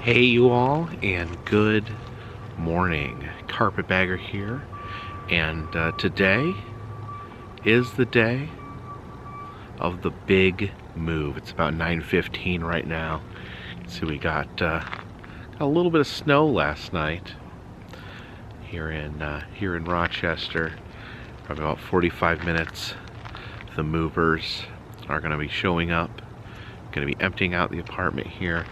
Hey you all, and good morning. Carpetbagger here, and today is the day of the big move. It's about 9:15 right now. So we got a little bit of snow last night here in Rochester. Probably about 45 minutes. The movers are going to be showing up. Going to be emptying out the apartment here.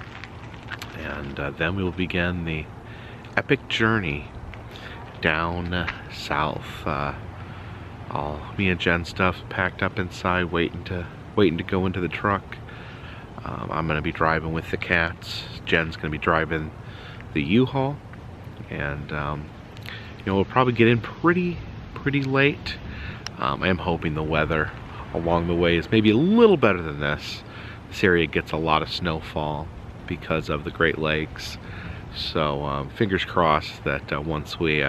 And then we will begin the epic journey down south. All me and Jen's stuff packed up inside, waiting to go into the truck. I'm gonna be driving with the cats. Jen's gonna be driving the U-Haul, and we'll probably get in pretty late. I am hoping the weather along the way is maybe a little better than this. This area gets a lot of snowfall because of the Great Lakes, so fingers crossed that once we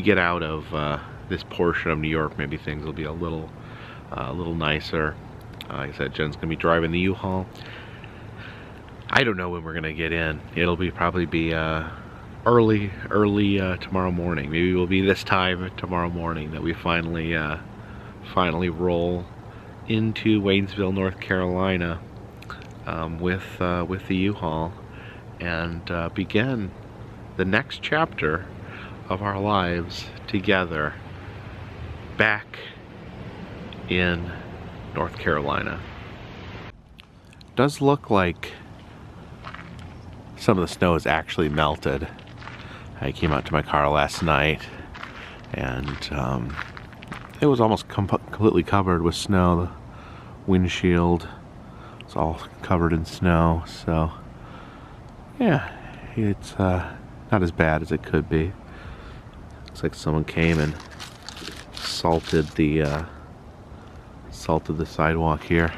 get out of this portion of New York, maybe things will be a little nicer. Like I said, Jen's gonna be driving the U-Haul. I don't know when we're gonna get in. It'll probably be early tomorrow morning. Maybe it will be this time tomorrow morning that we finally roll into Waynesville, North Carolina. With the U-Haul, and begin the next chapter of our lives together back in North Carolina. Does look like some of the snow is actually melted. I came out to my car last night, and it was almost completely covered with snow. The windshield, it's all covered in snow, so yeah, it's not as bad as it could be. Looks like someone came and salted the sidewalk here,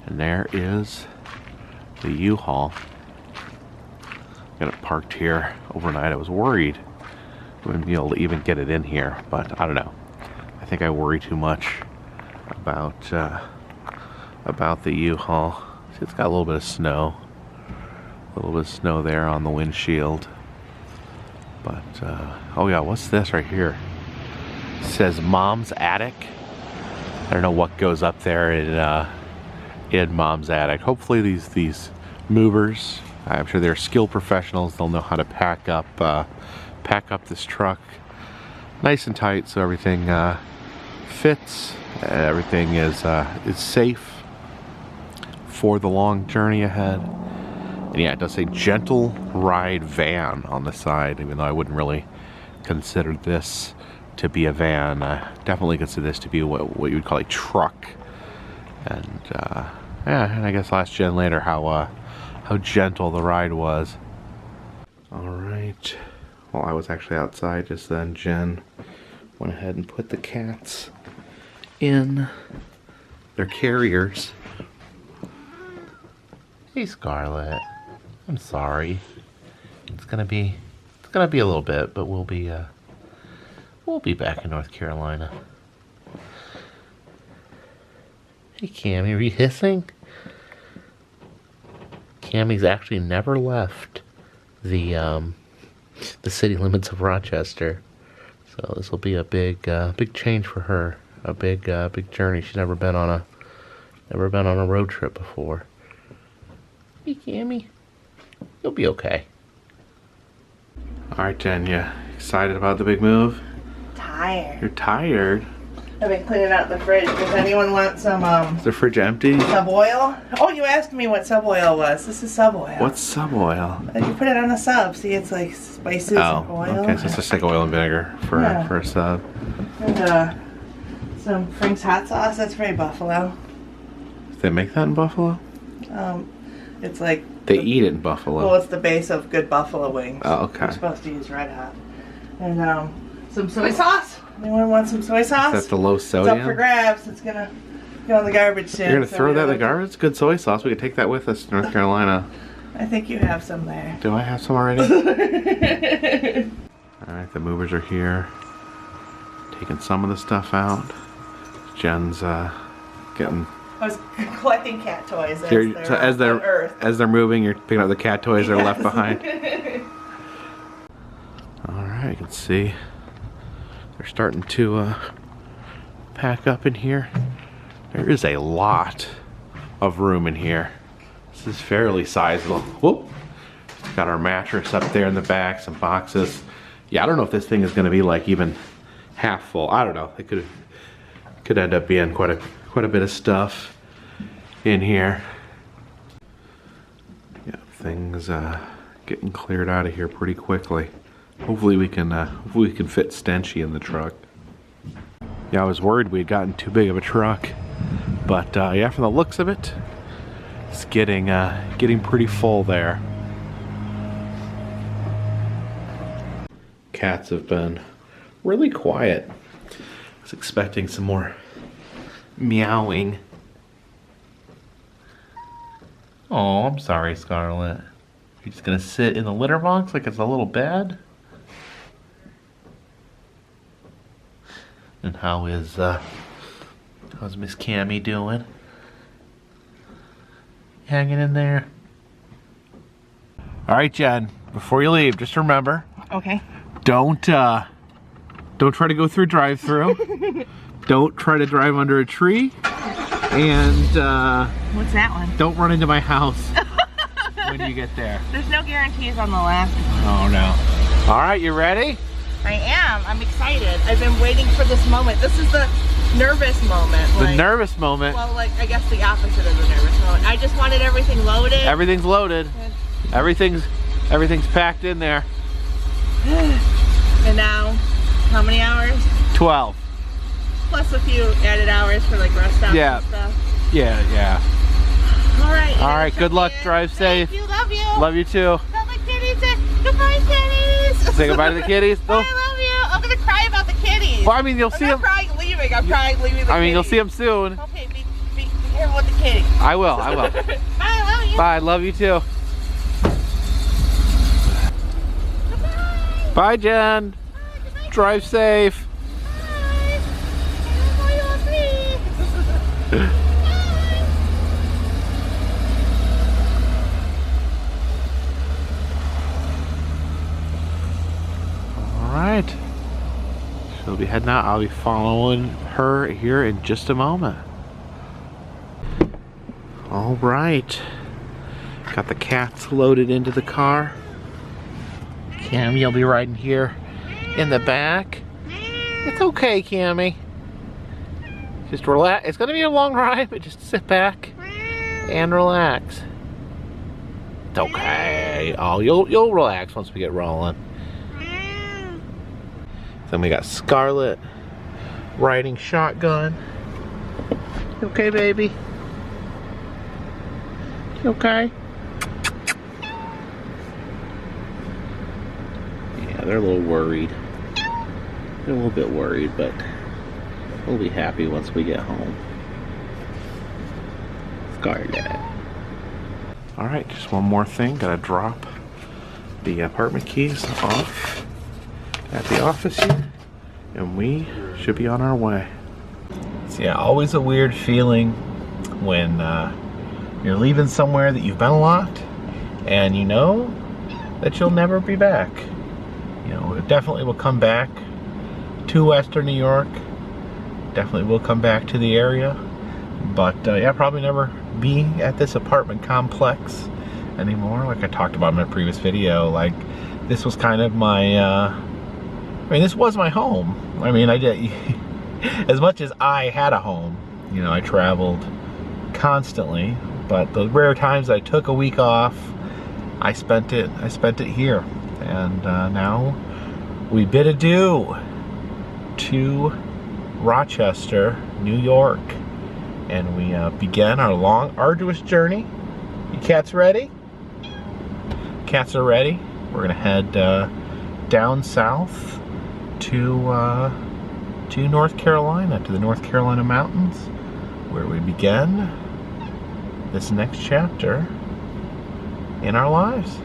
and there is the U-Haul. Got it parked here overnight. I was worried we wouldn't be able to even get it in here, but I don't know. I think I worry too much about the U-Haul. See, it's got a little bit of snow. A little bit of snow there on the windshield. But, oh yeah, what's this right here? It says Mom's Attic. I don't know what goes up there in Mom's Attic. Hopefully these movers, I'm sure they're skilled professionals. They'll know how to pack up this truck nice and tight so everything fits. Everything is safe for the long journey ahead. And yeah, it does say gentle ride van on the side, even though I wouldn't really consider this to be a van. I definitely consider this to be what you would call a truck. And yeah, and I guess I'll ask Jen later how gentle the ride was. Alright, well, I was actually outside just then. Jen went ahead and put the cats in their carriers. Hey Scarlett, I'm sorry. It's gonna be a little bit, but we'll be back in North Carolina. Hey Cammy, are you hissing? Cammy's actually never left the city limits of Rochester, so this will be a big change for her. A big journey. She's never been on a road trip before. Hey Cammy, you'll be okay. Alright Jen, you excited about the big move? Tired. You're tired? I've been cleaning out the fridge. Does anyone want some Is the fridge empty? sub oil? Oh, you asked me what sub oil was. This is sub oil. What's sub oil? You put it on a sub. See, it's like spices and oil. Okay, so it's just like oil and vinegar for a sub. And some Frank's hot sauce. That's very Buffalo. Do they make that in Buffalo? It's like They eat it in Buffalo. Well, it's the base of good buffalo wings. Oh, okay. You're supposed to use Red Hot. And some soy sauce. Anyone want some soy sauce? That's the low sodium? It's up for grabs. It's gonna go in the garbage soon. You're gonna throw that in the garbage? It's good soy sauce. We could take that with us to North Carolina. I think you have some there. Do I have some already? Alright, the movers are here. Taking some of the stuff out. Jen's getting I was collecting cat toys as they're moving, you're picking up the cat toys that are left behind. All right, you can see they're starting to pack up in here. There is a lot of room in here. This is fairly sizable. Whoop! Got our mattress up there in the back, some boxes. Yeah, I don't know if this thing is going to be like even half full. I don't know. It could end up being quite a bit of stuff in here. Yeah, things getting cleared out of here pretty quickly. Hopefully we can fit Stenchy in the truck. Yeah, I was worried we'd gotten too big of a truck, but yeah, from the looks of it, it's getting pretty full there. Cats have been really quiet. I was expecting some more meowing. Oh, I'm sorry, Scarlet. You're just gonna sit in the litter box like it's a little bed? And how's Miss Cammy doing? Hanging in there? All right, Jen, before you leave, just remember. Okay. Don't try to go through drive-through. Don't try to drive under a tree. And what's that one? Don't run into my house when you get there. There's no guarantees on the last. Oh no. All right, you ready? I am. I'm excited. I've been waiting for this moment. This is the nervous moment. The nervous moment? Well, like, I guess the opposite of the nervous moment. I just wanted everything loaded. Everything's loaded. Everything's packed in there. And now, how many hours? 12. Plus a few added hours for like rest stops and stuff. Yeah. All right, good luck. Drive safe. Thank you. Love you. Love you too. Tell the kitties goodbye, kitties. Say goodbye to the kitties. I love you. I'm gonna cry about the kitties. Well, I mean, you'll see them. I'm crying leaving. I'm crying leaving the kitties. I mean, you'll see them soon. Okay, be careful with the kitties. I will. Bye, love you. Bye, love you too. Bye. Bye, Jen. Bye. Drive safe. Alright, she'll be heading out. I'll be following her here in just a moment. Alright, got the cats loaded into the car. Cammy will be riding here in the back. It's okay, Cammy. Just relax. It's gonna be a long ride, but just sit back and relax. It's okay. Oh, you'll relax once we get rolling. Then we got Scarlet riding shotgun. You okay, baby? You okay? Yeah, they're a little worried. They're a little bit worried, but we'll be happy once we get home. Scarlet. Alright, just one more thing. Gotta drop the apartment keys off at the office here, and we should be on our way. So yeah, always a weird feeling when you're leaving somewhere that you've been a lot, and you know that you'll never be back. You know, it definitely will come back to Western New York. Definitely will come back to the area, but yeah, probably never be at this apartment complex anymore. Like I talked about in my previous video, like this was kind of my I mean, this was my home. I mean, I did, as much as I had a home, you know, I traveled constantly, but the rare times I took a week off, I spent it here. And now we bid adieu to Rochester, New York, and we began our long, arduous journey. You cats ready? Cats are ready. We're gonna head down south to North Carolina, to the North Carolina mountains, where we begin this next chapter in our lives.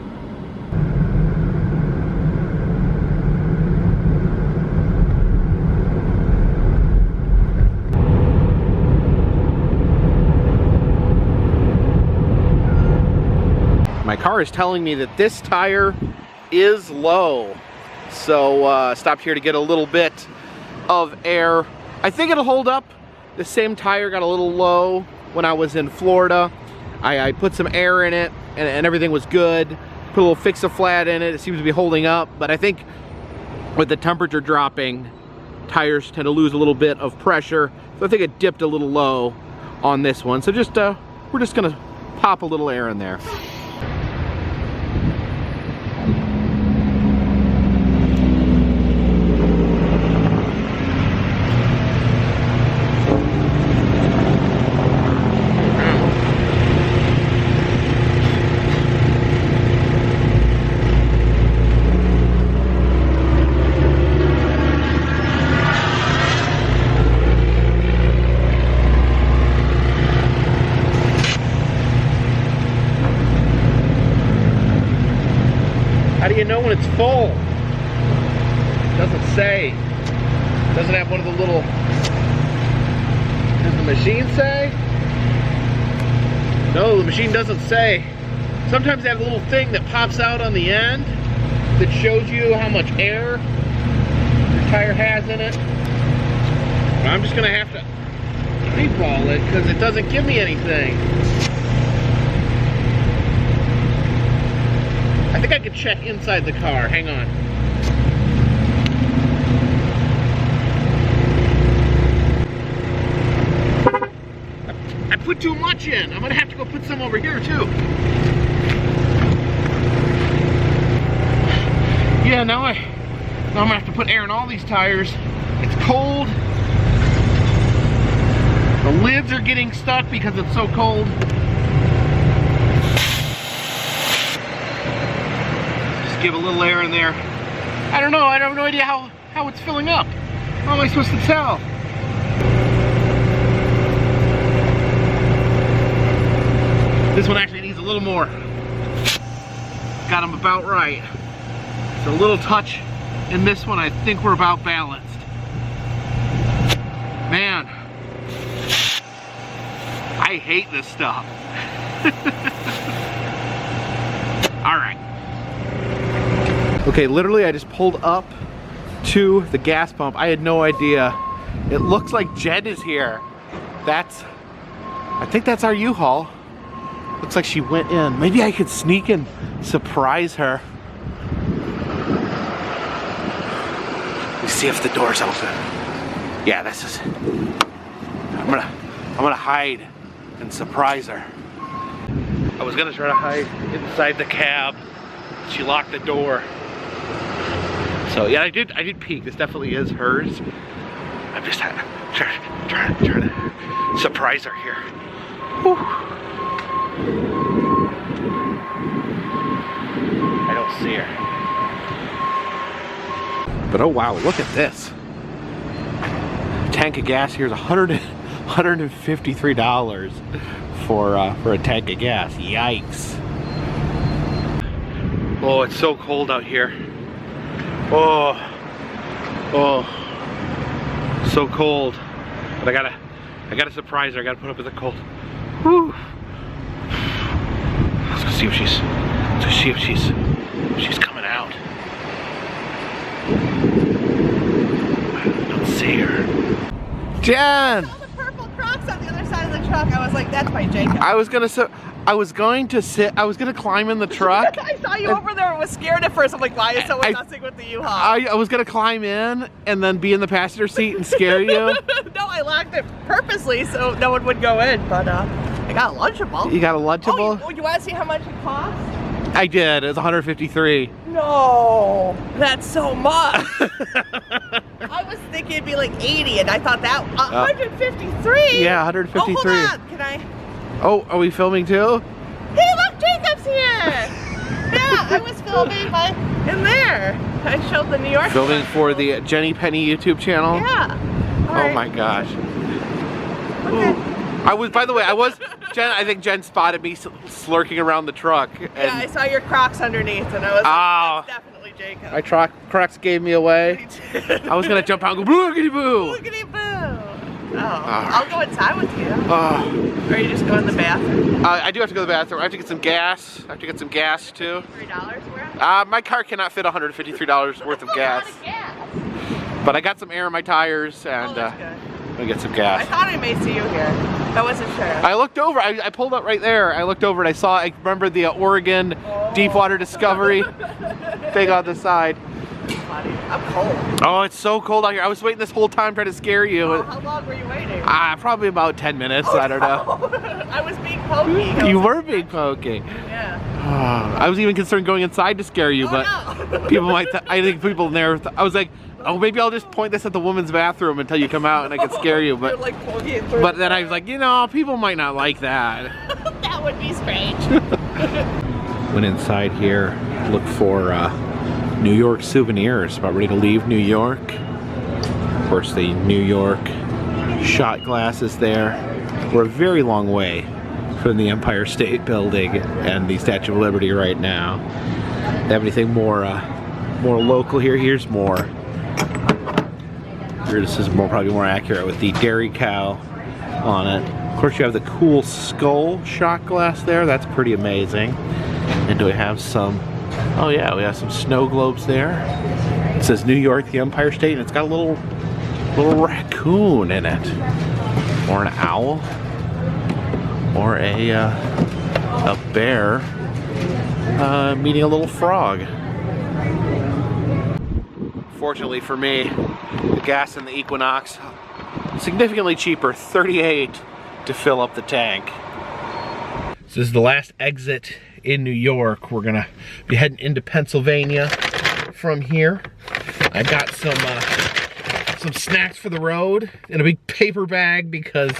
my car is telling me that this tire is low. So stopped here to get a little bit of air. I think it'll hold up. The same tire got a little low when I was in Florida. I put some air in it and everything was good. Put a little fix-a-flat in it. It seems to be holding up. But I think with the temperature dropping, tires tend to lose a little bit of pressure. So I think it dipped a little low on this one. So just we're just gonna pop a little air in there. How do you know when it's full? It doesn't say. It doesn't have one of the little... Does the machine say? No, the machine doesn't say. Sometimes they have a little thing that pops out on the end that shows you how much air your tire has in it. But I'm just gonna have to eyeball it because it doesn't give me anything. I think I could check inside the car. Hang on. I put too much in. I'm gonna have to go put some over here too. Yeah, now I'm gonna have to put air in all these tires. It's cold. The lids are getting stuck because it's so cold. Give a little air in there. I don't know. I have no idea how it's filling up. How am I supposed to tell? This one actually needs a little more. Got them about right. So a little touch in this one. I think we're about balanced. Man, I hate this stuff. All right. Okay, literally I just pulled up to the gas pump. I had no idea. It looks like Jenn is here. I think that's our U-Haul. Looks like she went in. Maybe I could sneak and surprise her. Let me see if the door's open. Yeah, this is, I'm gonna hide and surprise her. I was gonna try to hide inside the cab. She locked the door. So yeah, I did peek. This definitely is hers. I'm just trying to surprise her here. Whew. I don't see her. But oh wow, look at this. Tank of gas here is $153 for a tank of gas. Yikes. Oh, it's so cold out here. Oh, so cold. But I gotta surprise her. I gotta put up with the cold. Whew. Let's go see if she's coming out. I don't see her. Jenn! I saw the purple Crocs on the other side of the truck. I was like, that's by Jacob. I was gonna climb in the truck. I saw you over there and was scared at first. I'm like, why is someone messing with the U-Haul? I was gonna climb in and then be in the passenger seat and scare you. No, I locked it purposely so no one would go in, but I got a Lunchable. You got a Lunchable? Oh, you want to see how much it cost? I did. It was $153. No, that's so much. I was thinking it'd be like 80, and I thought that 153. Yeah, 153. Oh, hold on. Can I? Oh, are we filming too? Hey, look, Jacob's here. Yeah, I was filming in there. I showed the New York. Filming for the Jenny Penny YouTube channel. Yeah. Oh my gosh. Okay. By the way, Jenn, I think Jenn spotted me slurking around the truck. And yeah, I saw your Crocs underneath, and I was like, that's definitely Jacob. My Crocs gave me away. I was gonna jump out and go, boogity boo. Boogity boo. Oh, I'll go inside with you. Or you just go in the bathroom? I do have to go to the bathroom. I have to get some gas. I have to get some gas too. $3 worth? My car cannot fit $153 worth of gas. But I got some air in my tires and I'm gonna get some gas. I thought I may see you here. I wasn't sure. I looked over. I pulled up right there. I looked over and I remember the Oregon Deepwater Discovery thing on the side. I'm cold. Oh, it's so cold out here. I was waiting this whole time trying to scare you. Oh, how long were you waiting? Probably about 10 minutes. I don't know. I was being pokey. You were being pokey. Yeah. I was even concerned going inside to scare you, but people might. I think people in there. I was like, oh, maybe I'll just point this at the women's bathroom until you come out and I can scare you. But like poking through. But then I was like, you know, people might not like that. That would be strange. Went inside here, looked for New York souvenirs. About ready to leave New York. Of course, the New York shot glasses there. We're a very long way from the Empire State Building and the Statue of Liberty right now. Have anything more local here? Here's more. Here, this is probably more accurate with the dairy cow on it. Of course, you have the cool skull shot glass there. That's pretty amazing. And do we have some? Oh yeah, we have some snow globes there. It says New York, the Empire State, and it's got a little raccoon in it, or an owl, or a bear meeting a little frog. Fortunately for me, the gas in the Equinox significantly cheaper, $38 to fill up the tank. So this is the last exit in New York. We're gonna be heading into Pennsylvania from here. I got some snacks for the road in a big paper bag because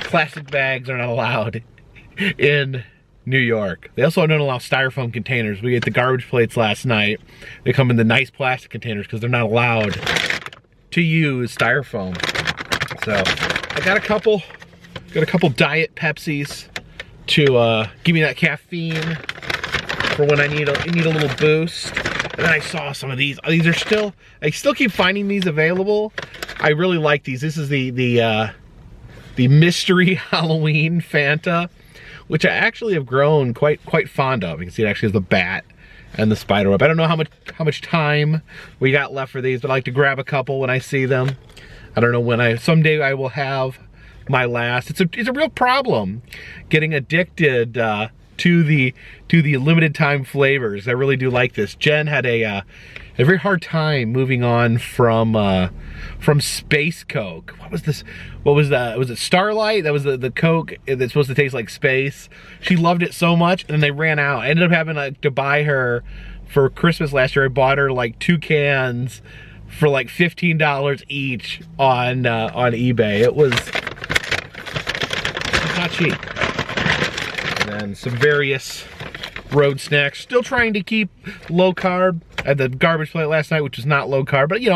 plastic bags are not allowed in New York. They also don't allow styrofoam containers. We ate the garbage plates last night. They come in the nice plastic containers because they're not allowed to use styrofoam. So I got a couple Diet Pepsis to give me that caffeine for when I need a little boost. And then I saw some of these. These are still, I still keep finding these available. I really like these. This is the mystery Halloween Fanta, which I actually have grown quite fond of. You can see it actually has the bat and the spider web. I don't know how much time we got left for these, but I like to grab a couple when I see them. I don't know when someday I will have my last. It's a real problem getting addicted to the limited time flavors. I really do like this. Jen had a very hard time moving on from Space Coke. What was this? What was that? Was it Starlight? That was the Coke that's supposed to taste like space. She loved it so much, and then they ran out. I ended up having to buy her for Christmas last year. I bought her like 2 cans for like $15 each on eBay. It was not cheap. And then some various road snacks. Still trying to keep low carb. I had the garbage plate last night, which was not low carb, but you know,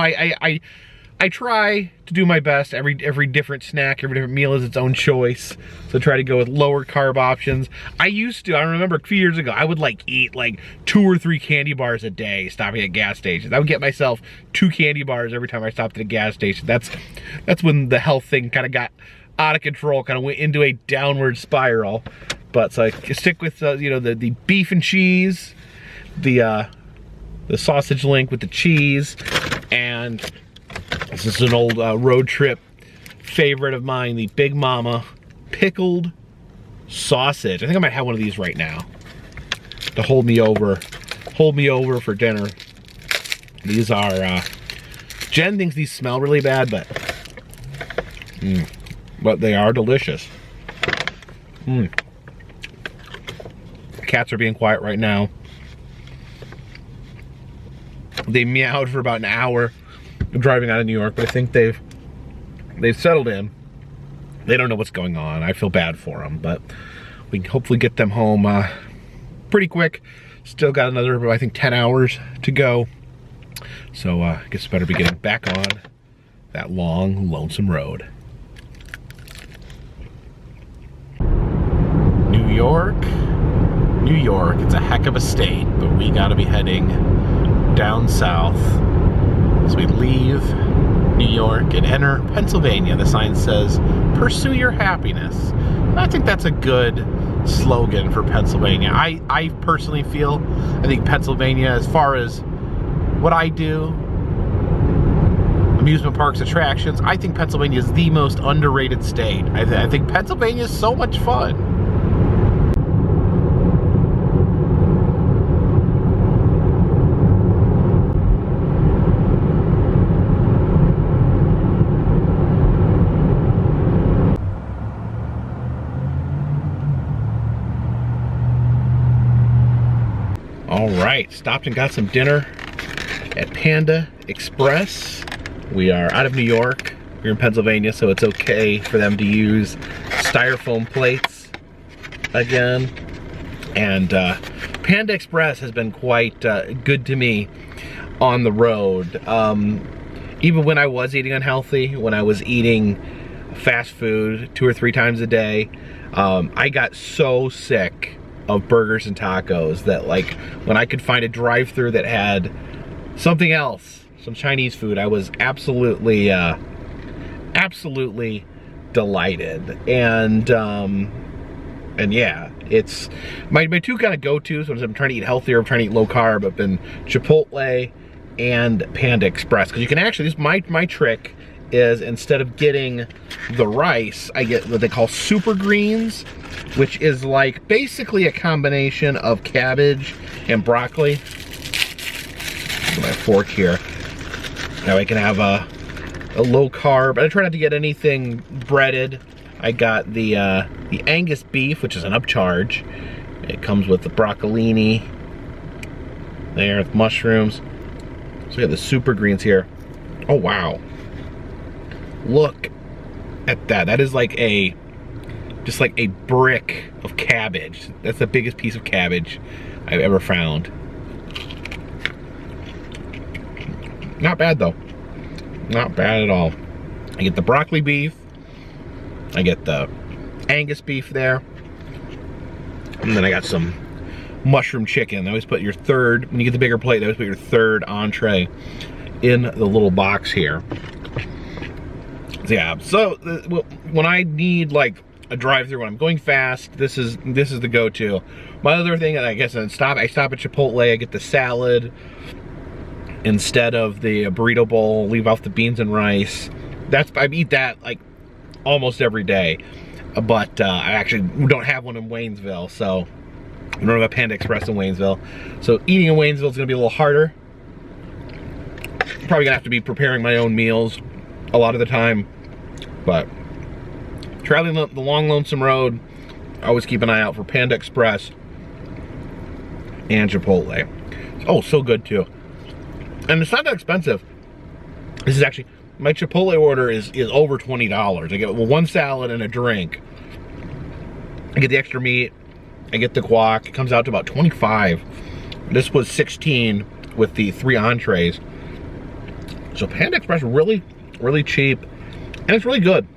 I try to do my best. Every different snack, every different meal is its own choice. So try to go with lower carb options. I remember a few years ago, I would like eat like 2 or 3 candy bars a day stopping at gas stations. I would get myself 2 candy bars every time I stopped at a gas station. That's when the health thing kind of got out of control, kind of went into a downward spiral. But so I stick with you know, the beef and cheese, the sausage link with the cheese, and this is an old road trip favorite of mine, the Big Mama pickled sausage. I think I might have one of these right now to hold me over for dinner. These are Jen thinks these smell really bad, but they are delicious. Cats are being quiet right now. They meowed for about an hour driving out of New York, but I think they've settled in. They don't know what's going on. I feel bad for them, but we can hopefully get them home pretty quick. Still got another, I think, 10 hours to go. So I guess better be getting back on that long, lonesome road. New York, it's a heck of a state, but we gotta be heading down south as we leave New York and enter Pennsylvania. The sign says, "Pursue your happiness." And I think that's a good slogan for Pennsylvania. I personally feel, I think Pennsylvania, as far as what I do, amusement parks, attractions, I think Pennsylvania is the most underrated state. I think Pennsylvania is so much fun. All right, stopped and got some dinner at Panda Express. We are out of New York. We're in Pennsylvania, so it's okay for them to use styrofoam plates again. And Panda Express has been quite good to me on the road. Even when I was eating unhealthy, when I was eating fast food 2 or 3 times a day, I got so sick of burgers and tacos that, like, when I could find a drive-thru that had something else, some Chinese food, I was absolutely delighted. And yeah, it's my 2 kind of go-tos when I'm trying to eat healthier, I'm trying to eat low carb, have been Chipotle and Panda Express. Because you can actually, this my trick is, instead of getting the rice, I get what they call super greens, which is like basically a combination of cabbage and broccoli. Get my fork here. Now I can have a low carb. I try not to get anything breaded. I got the Angus beef, which is an upcharge. It comes with the broccolini there with mushrooms. So we got the super greens here. Oh wow. Look at that. That is like just like a brick of cabbage. That's the biggest piece of cabbage I've ever found. Not bad though. Not bad at all. I get the broccoli beef. I get the Angus beef there. And then I got some mushroom chicken. They always put your third, when you get the bigger plate, they always put your third entree in the little box here. Yeah, so when I need like a drive-thru, when I'm going fast, this is the go-to. My other thing, I guess, I stop at Chipotle, I get the salad instead of the burrito bowl, leave off the beans and rice. I eat that like almost every day, but I actually don't have one in Waynesville, so I don't have a Panda Express in Waynesville. So eating in Waynesville is gonna be a little harder. Probably gonna have to be preparing my own meals a lot of the time, but traveling the long, lonesome road, I always keep an eye out for Panda Express and Chipotle. Oh, so good too. And it's not that expensive. This is actually, my Chipotle order is over $20. I get 1 salad and a drink. I get the extra meat, I get the guac, it comes out to about 25. This was 16 with the 3 entrees. So Panda Express, really, really cheap, and it's really good.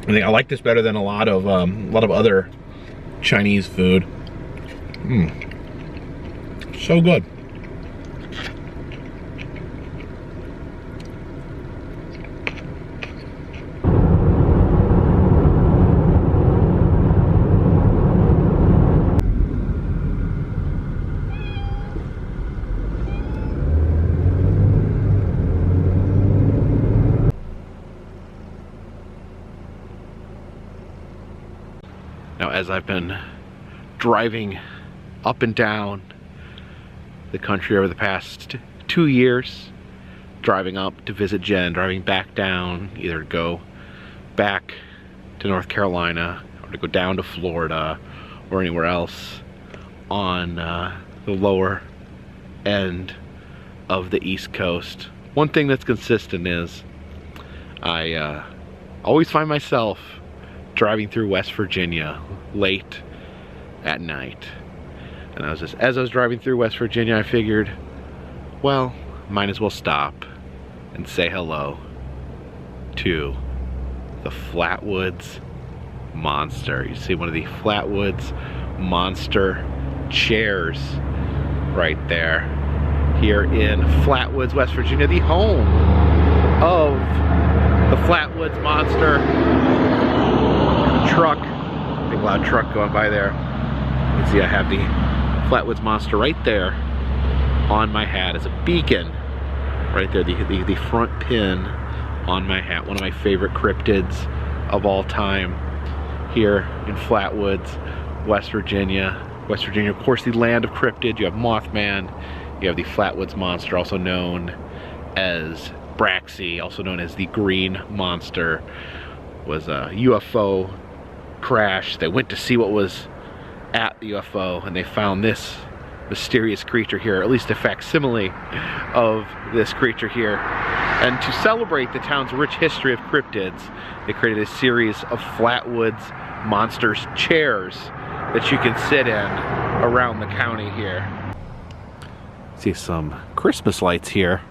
I think I like this better than a lot of other Chinese food. So good. Now, as I've been driving up and down the country over the past 2 years, driving up to visit Jen, driving back down, either to go back to North Carolina or to go down to Florida or anywhere else on the lower end of the East Coast, one thing that's consistent is I always find myself driving through West Virginia late at night. And as I was driving through West Virginia, I figured, well, might as well stop and say hello to the Flatwoods Monster. You see one of the Flatwoods Monster chairs right there here in Flatwoods, West Virginia, the home of the Flatwoods monster. Truck, big loud truck going by there. You can see I have the Flatwoods monster right there on my hat as a beacon. Right there, the front pin on my hat. One of my favorite cryptids of all time here in Flatwoods, West Virginia. West Virginia, of course, the land of cryptids. You have Mothman, you have the Flatwoods monster, also known as Braxy, also known as the Green Monster. Was a UFO crash. They went to see what was at the UFO, and they found this mysterious creature here, at least a facsimile of this creature here. And to celebrate the town's rich history of cryptids, they created a series of Flatwoods monsters chairs that you can sit in around the county here. See some Christmas lights here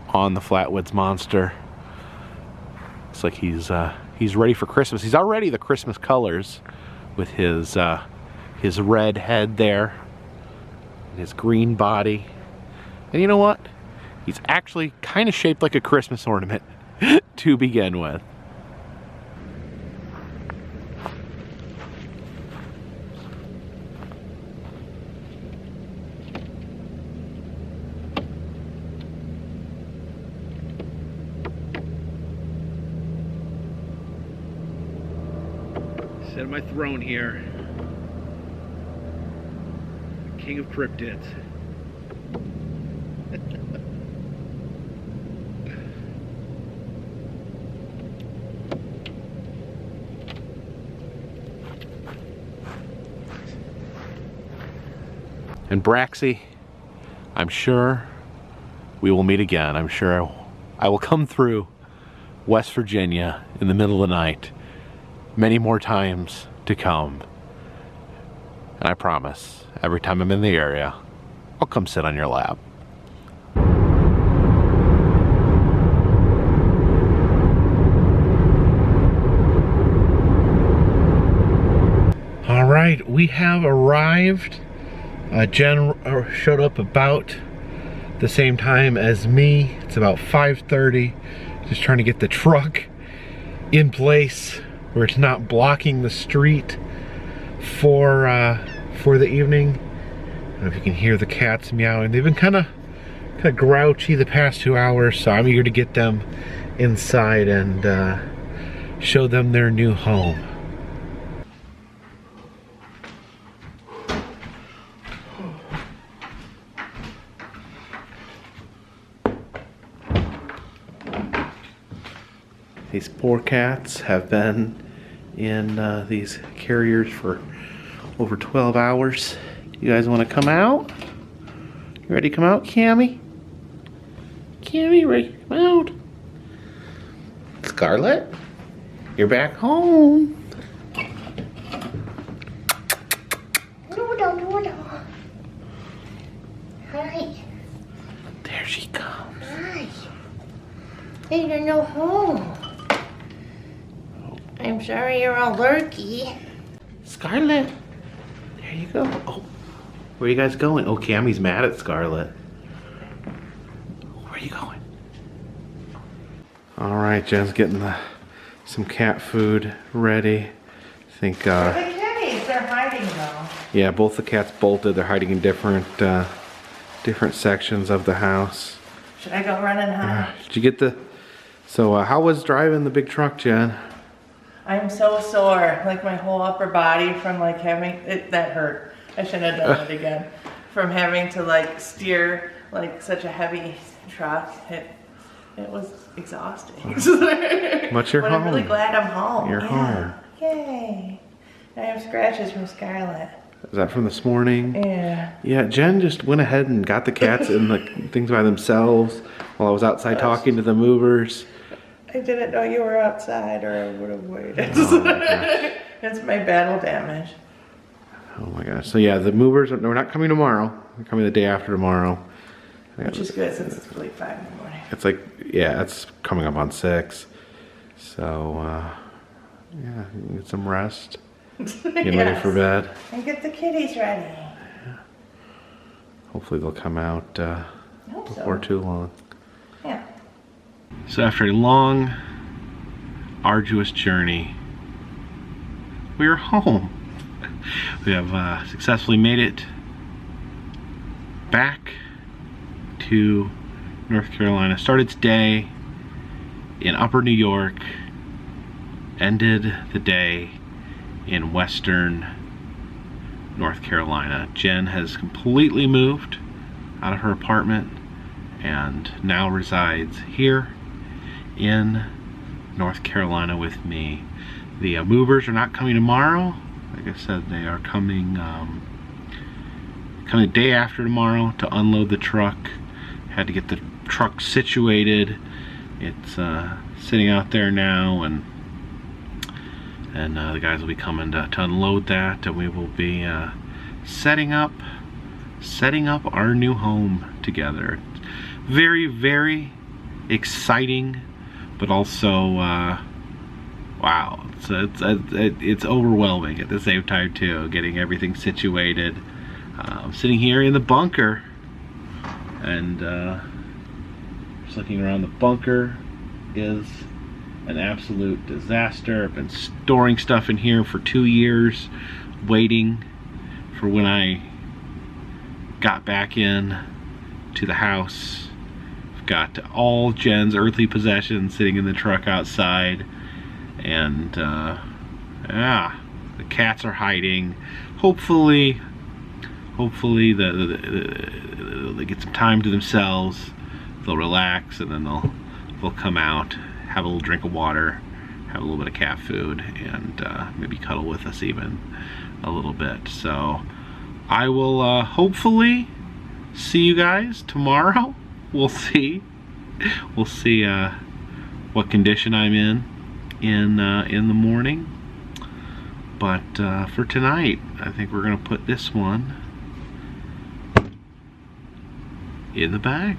on the Flatwoods monster. Looks like he's ready for Christmas. He's already the Christmas colors with his red head there and his green body. And you know what? He's actually kind of shaped like a Christmas ornament to begin with. Sit on my throne here. King of cryptids. And Braxy, I'm sure we will meet again. I'm sure I will come through West Virginia in the middle of the night many more times to come. And I promise, every time I'm in the area, I'll come sit on your lap. All right, we have arrived. Jen showed up about the same time as me. It's about 5:30. Just trying to get the truck in place where it's not blocking the street for the evening. I don't know if you can hear the cats meowing. They've been kind of grouchy the past 2 hours, so I'm eager to get them inside and show them their new home. These poor cats have been in these carriers for over 12 hours. You guys want to come out? You ready to come out, Cammy? Cammy, ready to come out? Scarlet, you're back home. Hi. There she comes. Hi. Hey, you're no home. I'm sorry you're all lurky. Scarlet, there you go. Oh, where are you guys going? Oh, Cammy's mad at Scarlet. Where are you going? All right, Jen's getting some cat food ready. I think. The kitties, they're hiding though. Yeah, both the cats bolted. They're hiding in different sections of the house. Should I go run and hide? Did you get the? So, how was driving the big truck, Jen? I'm so sore, like my whole upper body from like having it. That hurt. I shouldn't have done it again. From having to like steer like such a heavy truck, it was exhausting. But you're but home. I'm really glad I'm home. You're home. Yay! I have scratches from Scarlet. Is that from this morning? Yeah. Yeah, Jen just went ahead and got the cats in the things by themselves while I was outside talking to the movers. I didn't know you were outside, or I would have waited. Oh, It's my battle damage. Oh my gosh. So yeah, the movers, they're not coming tomorrow. They're coming the day after tomorrow. Which is good since it's really 5 in the morning. It's like, yeah, it's coming up on 6. So, yeah, you can get some rest. Get ready for bed. And get the kitties ready. Yeah. Hopefully they'll come out I hope before so. too long. Yeah. So after a long, arduous journey, we are home. We have successfully made it back to North Carolina. Started today in Upper New York, ended the day in Western North Carolina. Jen has completely moved out of her apartment and now resides here in North Carolina with me. The movers are not coming tomorrow. Like I said, they are coming the day after tomorrow to unload the truck. Had to get the truck situated. It's sitting out there now, and the guys will be coming to unload that, and we will be setting up our new home together. Very, very exciting, but also wow, it's overwhelming at the same time too, getting everything situated. I'm sitting here in the bunker, and just looking around. The bunker is an absolute disaster. I've been storing stuff in here for 2 years, waiting for when I got back in to the house. I've got all Jen's earthly possessions sitting in the truck outside, and yeah, the cats are hiding. Hopefully they get some time to themselves. They'll relax, and then they'll come out, have a little drink of water, have a little bit of cat food, and maybe cuddle with us even a little bit. So I will hopefully see you guys tomorrow. We'll see what condition I'm in the morning. But for tonight, I think we're gonna put this one in the bag.